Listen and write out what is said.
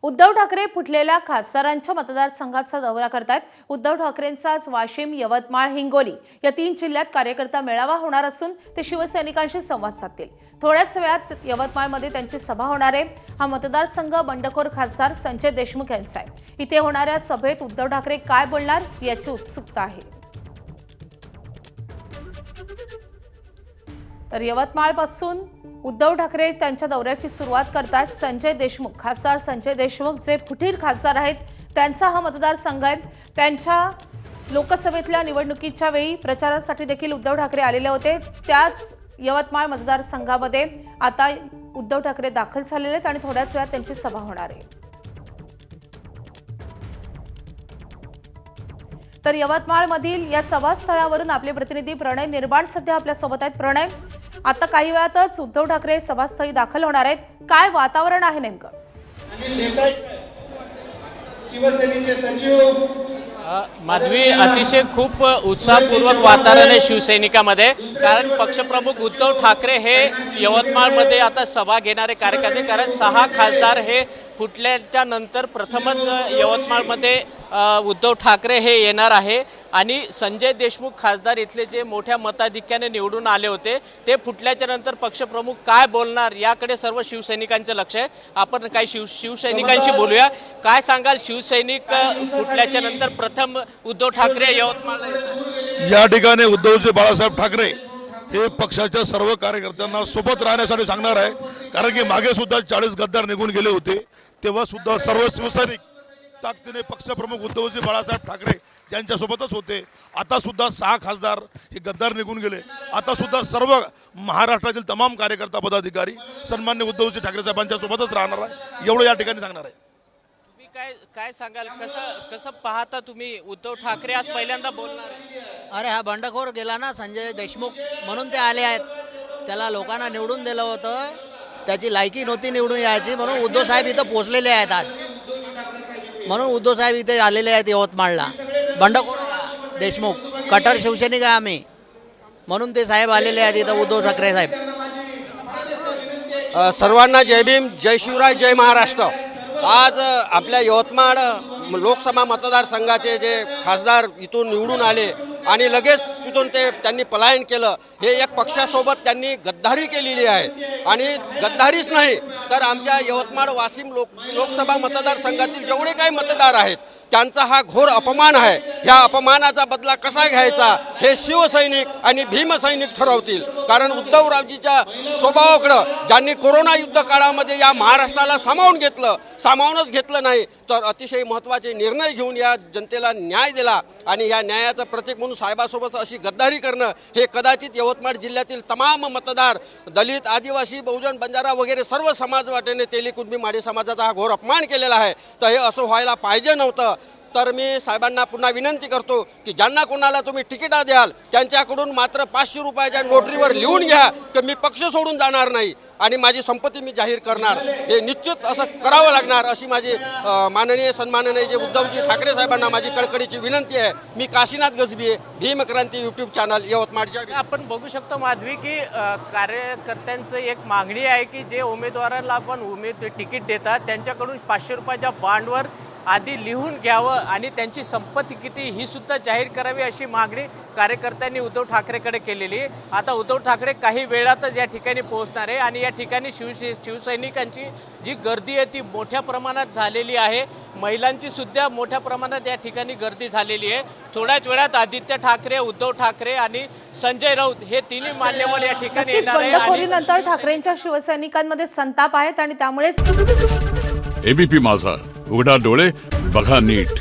उद्धव ठाकरे फुटलेल्या खासदारांच्या मतदारसंघाचा दौरा करतात। उद्धव ठाकरेंचा आज वाशिम, यवतमाळ, हिंगोली या 3 जिल्ह्यात कार्यकर्ता मेळावा होणार असून ते शिवसैनिकांशी संवाद साधतील। थोड्याच वेळात यवतमाळमध्ये त्यांची सभा होणार आहे। हा मतदारसंघ बंडखोर खासदार संजय देशमुख यांचा आहे। इथे होणाऱ्या सभेत उद्धव ठाकरे काय बोलणार याची उत्सुकता आहे। तर यवतमाळ पासून उद्धव ठाकरे त्यांच्या दौऱ्याची सुरुवात करतात। संजय देशमुख, खासदार संजय देशमुख जे फुटीर खासदार आहेत, त्यांचा हा मतदारसंघ आहे। त्यांच्या लोकसभेतल्या निवडणुकीच्या वेळी प्रचारासाठी देखील उद्धव ठाकरे आलेले होते। त्याच यवतमाळ मतदारसंघामध्ये आता उद्धव ठाकरे दाखल झालेले आहेत आणि थोड्याच वेळात त्यांची सभा होणार आहे। तर यवतमाळमधील या सभास्थळावरून आपले प्रतिनिधी प्रणय निर्माण सध्या आपल्या सोबत आहेत। प्रणय, आता काही वेळातच उद्धव ठाकरे सभास्थळी दाखल होणार आहेत, काय वातावरण आहे नेमकं? अनिल देसाई शिवसेनेचे सचिव माधवी, अतिशय खूप उत्साहपूर्वक वातावरण आहे शिवसैनिकामध्ये, कारण पक्षप्रमुख उद्धव ठाकरे हे यवतमाळमध्ये आता सभा घेणारे कार्यकर्ते, कारण 6 खासदार हे फुटल्याच्या नंतर प्रथमच यवतमाळमध्ये उद्धव ठाकरे हे येणार आहे आणि संजय देशमुख खासदार इथले जे मोठ्या मताधिक्याने निवडून आले होते ते फुटल्याच्या नंतर पक्षप्रमुख काय बोलणार याकडे सर्व शिवसैनिकांचं लक्ष आहे। आपण काही शिवसैनिकांशी बोलूया। काय सांगाल, शिवसैनिक फुटल्याच्या नंतर प्रथम उद्धव ठाकरे यवतमाळ या ठिकाणी उद्धवजी बाळासाहेब ठाकरे हे पक्षाच्या सर्व कार्यकर्त्यांना सोबत राहण्यासाठी सांगणार आहे, कारण की मागे सुद्धा 40 गद्दार निघून गेले होते, तेव्हा सुद्धा सर्व शिवसैनिक ताकदीने पक्षप्रमुख उद्धवजी बाळासाहेब ठाकरे यांच्यासोबतच होते। आता सुद्धा 6 खासदार हे गद्दार निघून गेले। आता सुद्धा सर्व महाराष्ट्रातील तमाम कार्यकर्ता पदाधिकारी सन्मान्य उद्धवजी ठाकरे साहेबांच्या सोबतच राहणार आहे, एवढं या ठिकाणी सांगणार आहे। काय सांगाल, कसं पाहता तुम्ही उद्धव ठाकरे आज पहिल्यांदा बोलणार? अरे हा बंडखोर गेला ना संजय देशमुख, म्हणून ते आले आहेत। त्याला लोकांना निवडून दिलं होतं, त्याची लायकी नव्हती निवडून यायची, म्हणून उद्धव साहेब इथं पोहोचलेले आहेत आज, म्हणून उद्धव साहेब इथे आलेले आहेत यवतमाळला। बंडखोर देशमुख कट्टर शिवसैनिक आहे आम्ही, म्हणून ते साहेब आलेले आहेत इथं, उद्धव ठाकरे साहेब। सर्वांना जय भीम, जय शिवराय, जय महाराष्ट्र। आज आपल्या यवतमाळ लोकसभा मतदारसंघाचे जे खासदार इथून निवडून आले आणि लगेच तिथून त्यांनी पलायन केलं, हे एक पक्षासोबत त्यांनी गद्दारी केलेली आहे। आणि गद्दारीच नाही तर आमच्या यवतमाळ वाशिम लोकसभा मतदारसंघातील जेवढे काही मतदार आहेत त्यांचा हा घोर अपमान आहे। ह्या अपमानाचा बदला कसा घ्यायचा हे शिवसैनिक आणि भीमसैनिक ठरवतील, कारण उद्धवरावजीच्या स्वभावाकडं ज्यांनी कोरोना युद्ध काळामध्ये या महाराष्ट्राला सामावूनच घेतलं नाही, तर अतिशय महत्त्वाचे निर्णय घेऊन या जनतेला न्याय दिला आणि या न्यायाचं प्रतीक म्हणून साहेबासोबत अशी गद्दारी करणं हे कदाचित यवतमाळ जिल्ह्यातील तमाम मतदार, दलित, आदिवासी, बहुजन, बंजारा वगैरे सर्व समाजवाटेने तेली कुणबी माडी समाजाचा हा घोर अपमान केलेला आहे। तर हे असं व्हायला पाहिजे नव्हतं। तर मी साहेबांना पुन्हा विनंती करतो की ज्यांना कोणाला तुम्ही तिकिटा द्याल त्यांच्याकडून मात्र 500 रुपयाच्या नोटरीवर लिहून घ्या की मी पक्ष सोडून जाणार नाही आणि माझी संपत्ती मी जाहीर करणार। हे निश्चित असं करावं लागणार अशी माझी माननीय सन्माननीय जे उद्धवजी ठाकरे साहेबांना माझी कळकळीची विनंती आहे। मी काशीनाथ गजबी, भीमक्रांती यूट्यूब चॅनल यवतमाळच्या। आपण बघू शकतो माधवी की कार्यकर्त्यांचं एक मागणी आहे की जे उमेदवारांना आपण तिकीट देतात त्यांच्याकडून 500 रुपयाच्या बॉन्डवर आधी लिहून घ्यावं आणि त्यांची संपत्ती किती ही सुद्धा जाहीर करावी अशी मागणी कार्यकर्त्यांनी उद्धव ठाकरेकडे केलेली। आता उद्धव ठाकरे काही वेळातच या ठिकाणी पोहोचणार आहे आणि या ठिकाणी शिवसैनिकांची जी गर्दी आहे ती मोठ्या प्रमाणात झालेली आहे। महिलांची सुद्धा मोठ्या प्रमाणात या ठिकाणी गर्दी झालेली आहे। थोड्याच वेळात आदित्य ठाकरे, उद्धव ठाकरे आणि संजय राऊत हे तिन्ही मान्यवर या ठिकाणी येणार आहे। बंडखोरीनंतर ठाकरेंच्या शिवसैनिकांमध्ये संताप आहेत आणि त्यामुळेच एबीपी माझा, उघडा डोळे बघा नीट।